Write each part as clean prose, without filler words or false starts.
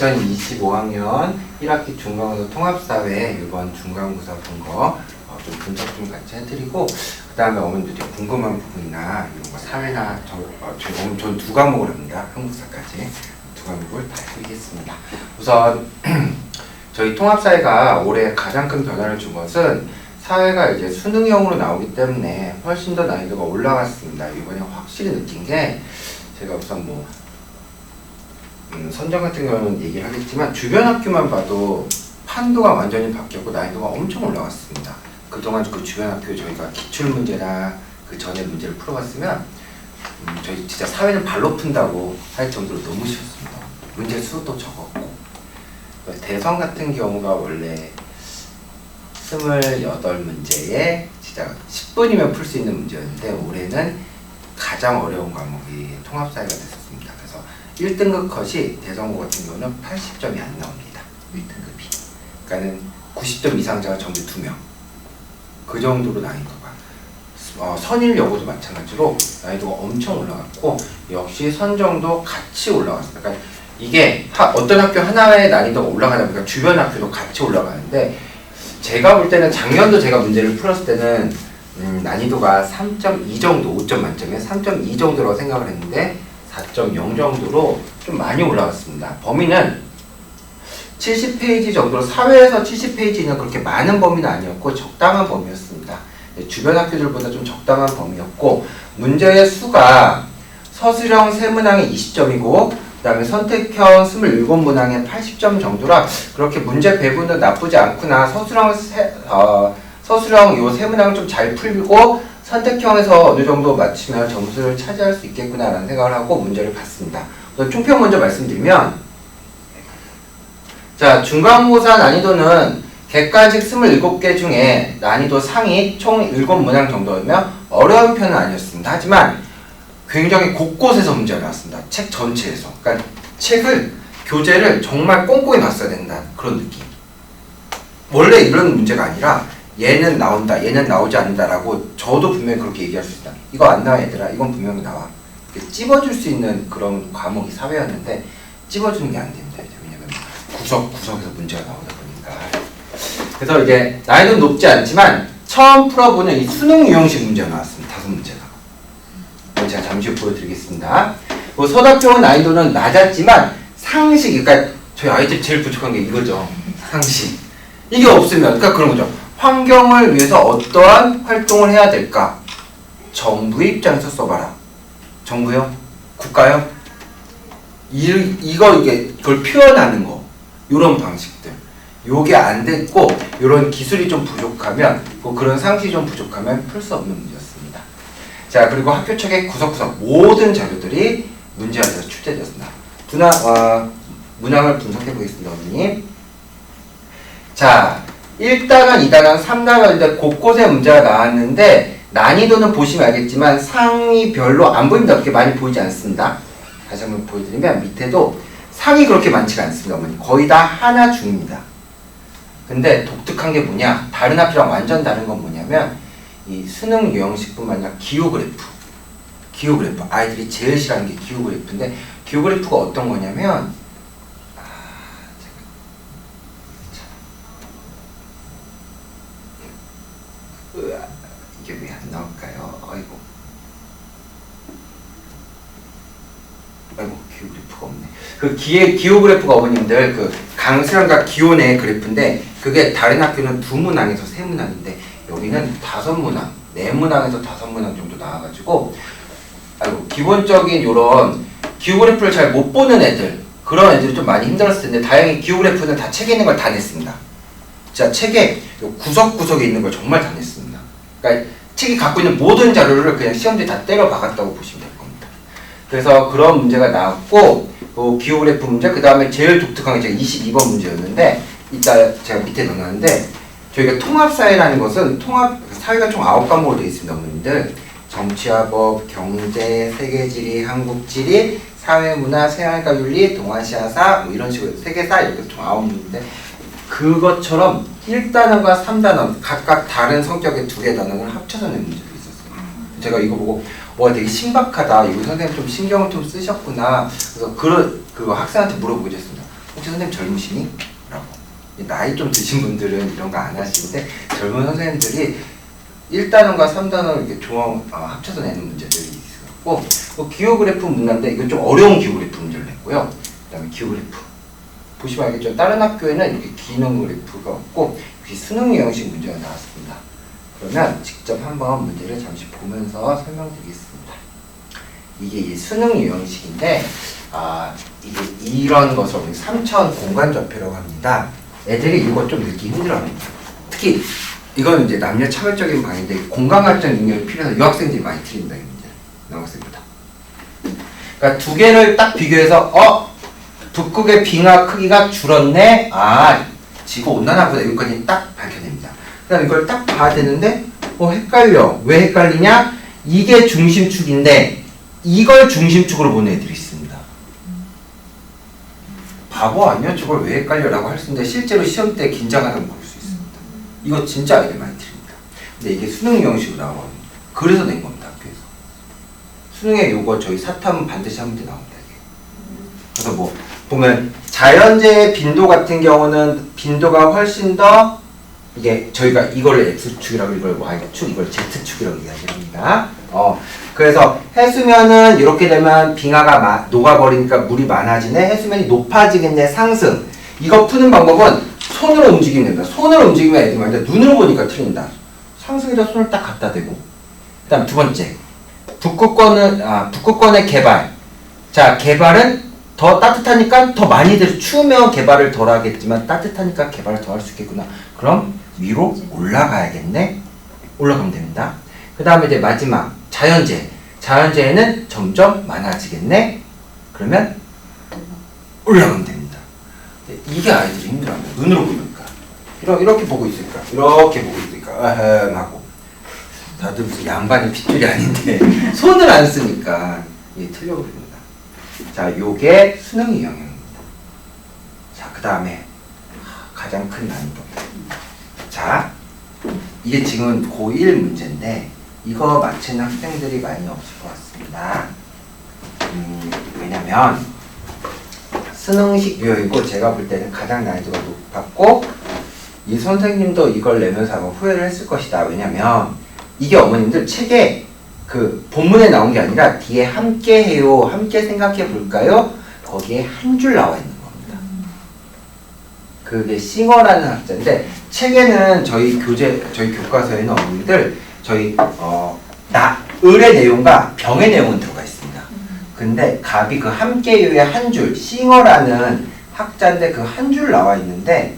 2025학년 1학기 중간고사 통합사회 이번 중간고사 본 거 좀 분석 좀 같이 해드리고 그 다음에 어머님들이 궁금한 부분이나 이런 거 사회나 전 두 과목을 합니다. 한국사까지 두 과목을 다 해드리겠습니다. 우선 저희 통합사회가 올해 가장 큰 변화를 준 것은 사회가 이제 수능형으로 나오기 때문에 훨씬 더 난이도가 올라갔습니다. 이번에 확실히 느낀 게 제가 우선 선정 같은 경우는 얘기를 하겠지만 주변 학교만 봐도 판도가 완전히 바뀌었고 난이도가 엄청 올라갔습니다. 그동안 그 주변 학교 저희가 기출문제나 그 전에 문제를 풀어봤으면 저희 진짜 사회는 발로 푼다고 할 정도로 너무 쉬웠습니다. 문제 수도 적었고 대선 같은 경우가 원래 28문제에 진짜 10분이면 풀 수 있는 문제였는데 올해는 가장 어려운 과목이 통합사회가 됐었습니다. 그래서 1등급 컷이 대선고 같은 경우는 80점이 안 나옵니다. 1등급이. 그러니까는 90점 이상자가 전부 2명. 그 정도로 난이도가. 선일여고도 마찬가지로 난이도가 엄청 올라갔고 역시 선정도 같이 올라갔습니다. 그러니까 이게 어떤 학교 하나의 난이도가 올라가다 보니까 주변 학교도 같이 올라가는데 제가 볼 때는 작년도 제가 문제를 풀었을 때는 난이도가 3.2 정도, 5점 만점에 3.2 정도라고 생각을 했는데 4.0 정도로 좀 많이 올라갔습니다. 범위는 70페이지 정도로 사회에서 70페이지는 그렇게 많은 범위는 아니었고 적당한 범위였습니다. 주변 학교들보다 좀 적당한 범위였고 문제의 수가 서술형 3문항에 20점이고 그 다음에 선택형 27문항에 80점 정도라 그렇게 문제 배분도 나쁘지 않구나. 서술형 요 3문항을 좀 잘 풀고 선택형에서 어느 정도 맞추면 점수를 차지할 수 있겠구나 라는 생각을 하고 문제를 봤습니다. 총평 먼저 말씀드리면 자, 중간고사 난이도는 객관식 27개 중에 난이도 상위 총 7문항 정도면 어려운 편은 아니었습니다. 하지만 굉장히 곳곳에서 문제가 나왔습니다. 책 전체에서. 그러니까 교재를 정말 꼼꼼히 봤어야 된다. 그런 느낌. 원래 이런 문제가 아니라 얘는 나온다, 얘는 나오지 않는다라고 저도 분명히 그렇게 얘기할 수 있다. 이거 안 나와 얘들아. 이건 분명히 나와. 찝어줄 수 있는 그런 과목이 사회였는데 찝어주는 게 안 됩니다. 왜냐면 구석구석에서 문제가 나오다 보니까. 그래서 이제 난이도는 높지 않지만 처음 풀어보는 이 수능 유형식 문제가 나왔습니다. 5문제가. 제가 잠시 후 보여드리겠습니다. 서답형 난이도는 낮았지만 상식, 그러니까 저희 아이들 제일 부족한 게 이거죠. 상식. 이게 없으면, 그러니까 그런 거죠. 환경을 위해서 어떠한 활동을 해야 될까? 정부의 입장에서 써봐라. 정부요? 국가요? 그걸 표현하는 거. 요런 방식들. 요게 안 됐고, 요런 기술이 좀 부족하면, 그런 상식이 좀 부족하면 풀 수 없는 문제였습니다. 자, 그리고 학교 책의 구석구석 모든 자료들이 문제안에서 출제되었습니다. 문항을 분석해 보겠습니다, 어머님. 자, 1단원, 2단원, 3단원인데 곳곳에 문제가 나왔는데 난이도는 보시면 알겠지만 상위별로 안 보입니다. 그렇게 많이 보이지 않습니다. 다시 한번 보여드리면 밑에도 상이 그렇게 많지가 않습니다, 어머님. 거의 다 하나 중입니다. 근데 독특한 게 뭐냐? 다른 학교랑 완전 다른 건 뭐냐면 이 수능 유형식뿐만 아니라 기호그래프. 아이들이 제일 싫어하는 게 기호그래프인데 기호그래프가 어떤 거냐면 이게 왜 안 나올까요? 아이고 기호그래프가 없네. 그 기호그래프가 어머님들 그 강수량과 기온의 그래프인데 그게 다른 학교는 2문항에서 3문항인데 여기는 5문항, 4문항에서 5문항 정도 나와가지고 기본적인 요런 기호그래프를 잘 못 보는 애들 그런 애들이 좀 많이 힘들었을 텐데 다행히 기호그래프는 다 책에 있는 걸 다 냈습니다. 진짜 책에 구석구석에 있는 걸 정말 다 냈습니다. 그러니까 책이 갖고 있는 모든 자료를 그냥 시험지에 다 때려 박았다고 보시면 될 겁니다. 그래서 그런 문제가 나왔고 기호그래프 문제, 그 다음에 제일 독특한 게 제가 22번 문제였는데 이따 제가 밑에 넣어놨는데 저희가 통합사회라는 것은 사회가 총 9과목으로 되어 있습니다. 어머님들 정치와 법, 경제, 세계지리, 한국지리, 사회문화, 생활과윤리, 동아시아사 이런 식으로 세계사 이렇게 총 9문제인데 그것처럼 1단원과 3단원 각각 다른 성격의 2개 단원을 합쳐서 낸 문제도 있었어요. 제가 이거 보고 와 되게 신박하다. 이거 선생님 좀 신경을 좀 쓰셨구나. 그래서 그 학생한테 물어보게 됐습니다. 혹시 선생님 젊으시니? 라고. 나이 좀 드신 분들은 이런 거 안 하시는데 젊은 선생님들이 1단원과 3단원 이렇게 합쳐서 내는 문제들이 있었고 기호 그래프 문제인데 이건 좀 어려운 기호 그래프 문제를 냈고요. 그 다음에 기호 그래프 보시면 알겠죠? 다른 학교에는 이렇게 기능 그래프가 없고 수능 유형식 문제가 나왔습니다. 그러면 직접 한번 문제를 잠시 보면서 설명드리겠습니다. 이게 수능 유형식인데 이게 이런 것을 우리 3차원 공간 좌표라고 합니다. 애들이 이거 좀 읽기 힘들어합니다. 특히 이건 이제 남녀 차별적인 방인데 공간 관점 능력이 필요해서 유학생들이 많이 틀린다 이 문제. 남학생보다. 그러니까 두 개를 딱 비교해서 북극의 빙하 크기가 줄었네. 지구 온난화보다 여기까지 딱 밝혀냅니다. 그다음 이걸 딱 봐야 되는데 헷갈려. 왜 헷갈리냐? 이게 중심축인데 이걸 중심축으로 보는 애들이 있습니다. 바보 아니야? 저걸 왜 헷갈려라고 할 수 있는데 실제로 시험 때 긴장하다가 볼 수 있습니다. 이거 진짜 아이들 많이 틀립니다. 근데 이게 수능 유형식으로 나와요. 그래서 낸 겁니다. 학교에서. 수능에 요거 저희 사탐은 반드시 한 문제 나옵니다. 이게. 그래서 뭐 보면 자연재해 빈도 같은 경우는 빈도가 훨씬 더 이게 저희가 이걸 X축이라고 이걸 Y축, 이걸 Z축이라고 이야기합니다. 그래서 해수면은 이렇게 되면 빙하가 녹아버리니까 물이 많아지네. 해수면이 높아지겠네. 상승. 이거 푸는 방법은 손으로 움직이면 됩니다. 손으로 움직이면 애들이 많은데 눈으로 보니까 틀린다. 상승에다 손을 딱 갖다 대고. 그 다음 두 번째. 북극권의 개발. 자, 개발은 더 따뜻하니까 더 많이들 추우면 개발을 덜 하겠지만 따뜻하니까 개발을 더 할 수 있겠구나. 그럼 위로 올라가야겠네. 올라가면 됩니다. 그 다음에 이제 마지막 자연재해. 자연재해는 점점 많아지겠네. 그러면 올라가면 됩니다. 이게 아이들이 힘들어합니다. 눈으로 보니까. 이렇게 보고 있으니까. 이렇게 보고 있으니까. 하고. 다들 무슨 양반이 핏줄이 아닌데 손을 안 쓰니까 이게 틀려버립니다. 자, 요게 수능 유형입니다. 자, 그 다음에 가장 큰 난이도. 자, 이게 지금 고1 문제인데 이거 맞히는 학생들이 많이 없을 것 같습니다. 왜냐면 수능식 유형이고 제가 볼 때는 가장 난이도가 높았고 이 선생님도 이걸 내면서 아마 후회를 했을 것이다. 왜냐면 이게 어머님들 책에 그 본문에 나온 게 아니라 뒤에 함께 해요, 함께 생각해 볼까요? 거기에 한 줄 나와 있는 겁니다. 그게 싱어라는 학자인데 책에는 저희 교과서에는 어머니들 을의 내용과 병의 내용은 들어가 있습니다. 근데 갑이 그 함께 해요의 한 줄, 싱어라는 학자인데 그 한 줄 나와 있는데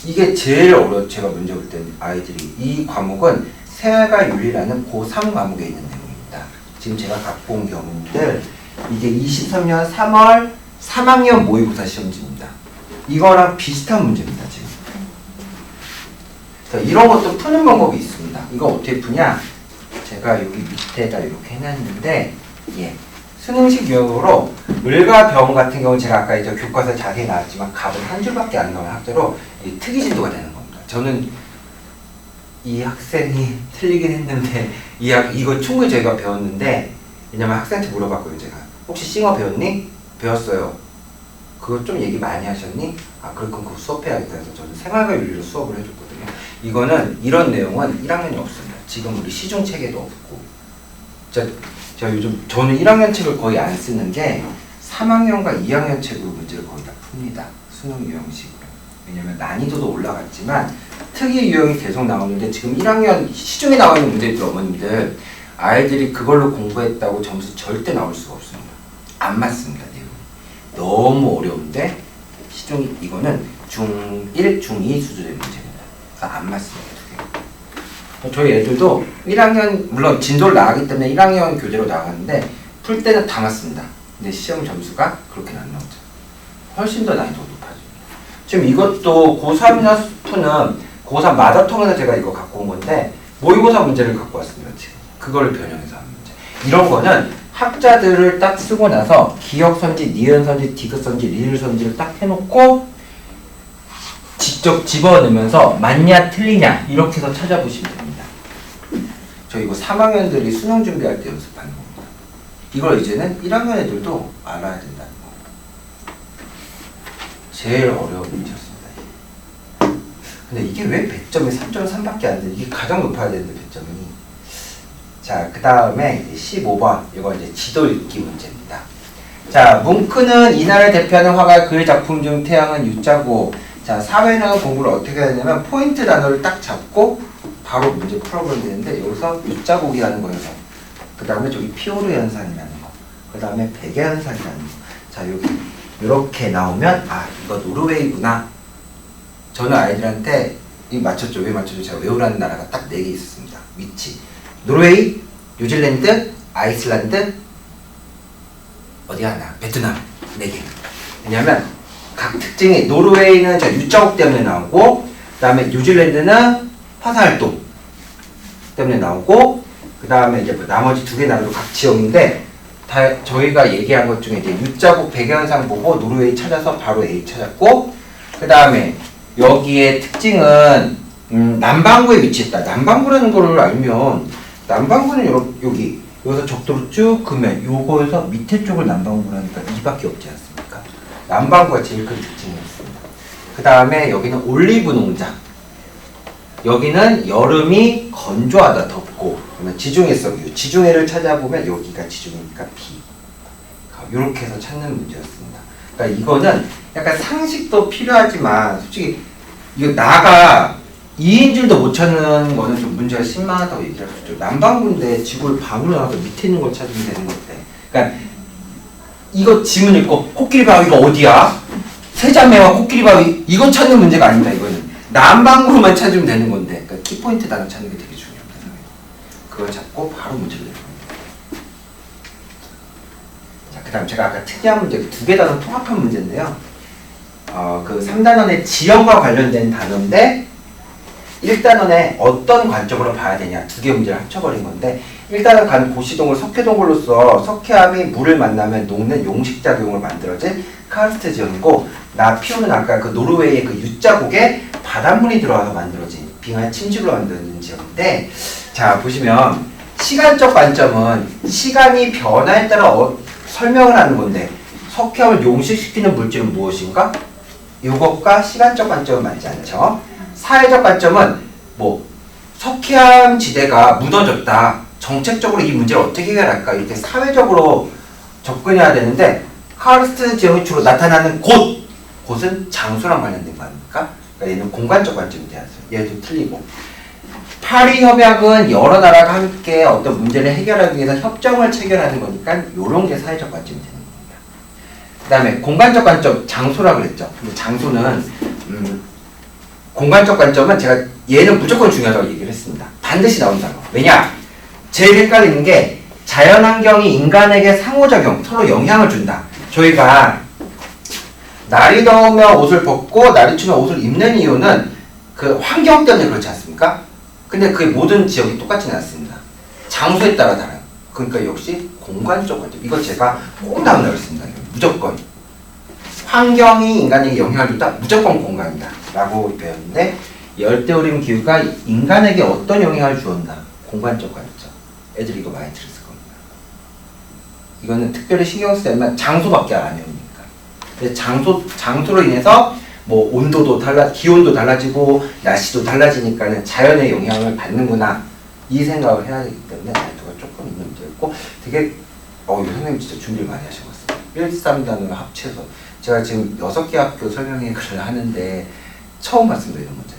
이게 제일 어려워. 제가 먼저 볼 때는 아이들이 이 과목은 생활과 윤리라는 고3 과목에 있는 내용입니다. 지금 제가 갖고 온 경우인데 이게 23년 3월 3학년 모의고사 시험지입니다. 이거랑 비슷한 문제입니다. 지금. 자, 이런 것도 푸는 방법이 있습니다. 이거 어떻게 푸냐? 제가 여기 밑에다 이렇게 해놨는데 수능식 유형으로 을과 병 같은 경우는 제가 아까 이제 교과서에 자세히 나왔지만 갑은 한 줄밖에 안 나오는 학자로 특이 진도가 되는 겁니다. 저는 이 학생이 틀리긴 했는데 이거 충분히 저희가 배웠는데 왜냐면 학생한테 물어봤거든요. 제가 혹시 싱어 배웠니? 배웠어요. 그거 좀 얘기 많이 하셨니? 그럼 그거 수업해야겠다 해서 저는 생활과 윤리로 수업을 해줬거든요. 이거는 이런 내용은 1학년이 없습니다. 지금 우리 시중 책에도 없고 저 요즘 저는 1학년 책을 거의 안 쓰는 게 3학년과 2학년 책으로 문제를 거의 다 풉니다. 수능 유형식으로. 왜냐면 난이도도 올라갔지만 특이 유형이 계속 나오는데 지금 1학년 시중에 나와 있는 문제들 어머님들 아이들이 그걸로 공부했다고 점수 절대 나올 수가 없습니다. 안 맞습니다. 내용이. 너무 어려운데 시중 이거는 중1, 중2 수준의 문제입니다. 안 맞습니다. 저희 애들도 1학년 물론 진도를 나가기 때문에 1학년 교재로 나갔는데 풀 때는 다 맞습니다. 근데 시험 점수가 그렇게는 안 나오죠. 훨씬 더 난이도가 높아집니다. 지금 이것도 고3이나 푸는 고3 마더텅에서 제가 이거 갖고 온 건데 모의고사 문제를 갖고 왔습니다. 지금 그거를 변형해서 하는 문제. 이런 거는 학자들을 딱 쓰고 나서 기역선지, 니은선지, 디귿선지, 리을선지를 딱 해놓고 직접 집어넣으면서 맞냐 틀리냐 이렇게 해서 찾아보시면 됩니다. 저 이거 3학년들이 수능 준비할 때 연습하는 겁니다. 이걸 이제는 1학년 애들도 알아야 된다는 거. 제일 어려운 문제였습니다. 근데 이게 왜 100점이 3.3밖에 안 돼? 이게 가장 높아야 되는데 100점이. 자, 그 다음에 15번 이거 이제 지도 읽기 문제입니다. 자, 뭉크는 이날을 대표하는 화가의 그의 작품 중 태양은 U자고, 자, 사회는 공부를 어떻게 하냐면 포인트 단어를 딱 잡고 바로 문제 풀어보면 되는데 여기서 U자곡이라는 거여서 그 다음에 저기 피오르 현상이라는 거, 그 다음에 베개 현상이라는 거. 자, 여기 이렇게 나오면 아, 이거 노르웨이구나. 저는 아이들한테 이 맞췄죠. 왜 맞췄죠? 제가 외우라는 나라가 딱 4개 있었습니다. 위치. 노르웨이, 뉴질랜드, 아이슬란드, 어디 하나? 베트남. 4개. 왜냐면 각 특징이 노르웨이는 저 U자곡 때문에 나오고, 그 다음에 뉴질랜드는 화산활동 때문에 나오고, 그 다음에 이제 나머지 2개 나라도 각 지역인데 다 저희가 얘기한 것 중에 이제 U자곡 배경현상 보고 노르웨이 찾아서 바로 A 찾았고, 그 다음에 여기에 특징은 남반구에 위치했다. 남반구라는 걸 알면 남반구는 여기서 적도로 쭉 그면 요거에서 밑에 쪽을 남반구로 하니까 2밖에 없지 않습니까? 남반구가 제일 큰 특징이었습니다. 그 다음에 여기는 올리브 농장. 여기는 여름이 건조하다, 덥고. 그러면 지중해성 이유. 지중해를 찾아보면 여기가 지중해니까 B. 이렇게 해서 찾는 문제였습니다. 그러니까 이거는 약간 상식도 필요하지만 솔직히 이거 나가 2인줄도 못 찾는 거는 좀 문제가 심하다고 얘기할 수 있죠. 남반구인데 지구를 반으로 나가서 밑에 있는 걸 찾으면 되는 건데. 그러니까 이거 지문 읽고 코끼리 바위가 어디야? 세자매와 코끼리 바위 이거 찾는 문제가 아닙니다. 이거는 남반구로만 찾으면 되는 건데. 그러니까 키포인트 단어 찾는 게 되게 중요합니다. 그걸 잡고 바로 문제를 내는 겁니다. 자, 그 다음 제가 아까 특이한 문제, 2개 단어 통합한 문제인데요. 그 3단원의 지형과 관련된 단어인데 1단원에 어떤 관점으로 봐야 되냐 2개 문제를 합쳐버린 건데, 1단원 간 고시동을 석회동굴로서 석회암이 물을 만나면 녹는 용식작용을 만들어진 카르스트 지형이고, 나피오는 아까 그 노르웨이의 그 U자곡에 바닷물이 들어와서 만들어진 빙하의 침식으로 만들어진 지형인데, 자 보시면 시간적 관점은 시간이 변화에 따라 설명을 하는 건데 석회암을 용식시키는 물질은 무엇인가? 이것과 시간적 관점은 맞지 않죠. 사회적 관점은 뭐 석회암 지대가 무너졌다. 정책적으로 이 문제를 어떻게 해결할까? 이렇게 사회적으로 접근해야 되는데 카르스트 지형이 주로 나타나는 곳은 장소랑 관련된 거 아닙니까? 그러니까 얘는 공간적 관점이 돼야죠. 얘도 틀리고. 파리 협약은 여러 나라가 함께 어떤 문제를 해결하기 위해서 협정을 체결하는 거니까 이런 게 사회적 관점이 되는 겁니다. 그 다음에 공간적 관점, 장소라고 그랬죠. 근데 장소는 공간적 관점은 제가 얘는 무조건 중요하다고 얘기를 했습니다. 반드시 나온다고. 왜냐? 제일 헷갈리는 게 자연환경이 인간에게 상호작용, 서로 영향을 준다. 저희가 날이 더우면 옷을 벗고 날이 추우면 옷을 입는 이유는 그 환경 때문에 그렇지 않습니까? 근데 그게 모든 지역이 똑같지는 않습니다. 장소에 따라 달라요. 그러니까 역시 공간적 관점. 이거 제가 꼭 나온다고 했습니다. 무조건. 환경이 인간에게 영향을 준다? 무조건 공간이다. 라고 배웠는데, 열대우림 기후가 인간에게 어떤 영향을 주었나? 공간적 관점. 애들이 이거 많이 들었을 겁니다. 이거는 특별히 신경 쓰면 장소밖에 안 외우니까. 근데 장소로 인해서 뭐 온도도 기온도 달라지고 날씨도 달라지니까는 자연의 영향을 받는구나 이 생각을 해야 되기 때문에 난이도가 조금 있는 문제였고, 되게 선생님 진짜 준비를 많이 하신 것 같습니다. 1, 3단을 합쳐서 제가 지금 6개 학교 설명회를 하는데 처음 봤습니다. 이런 문제.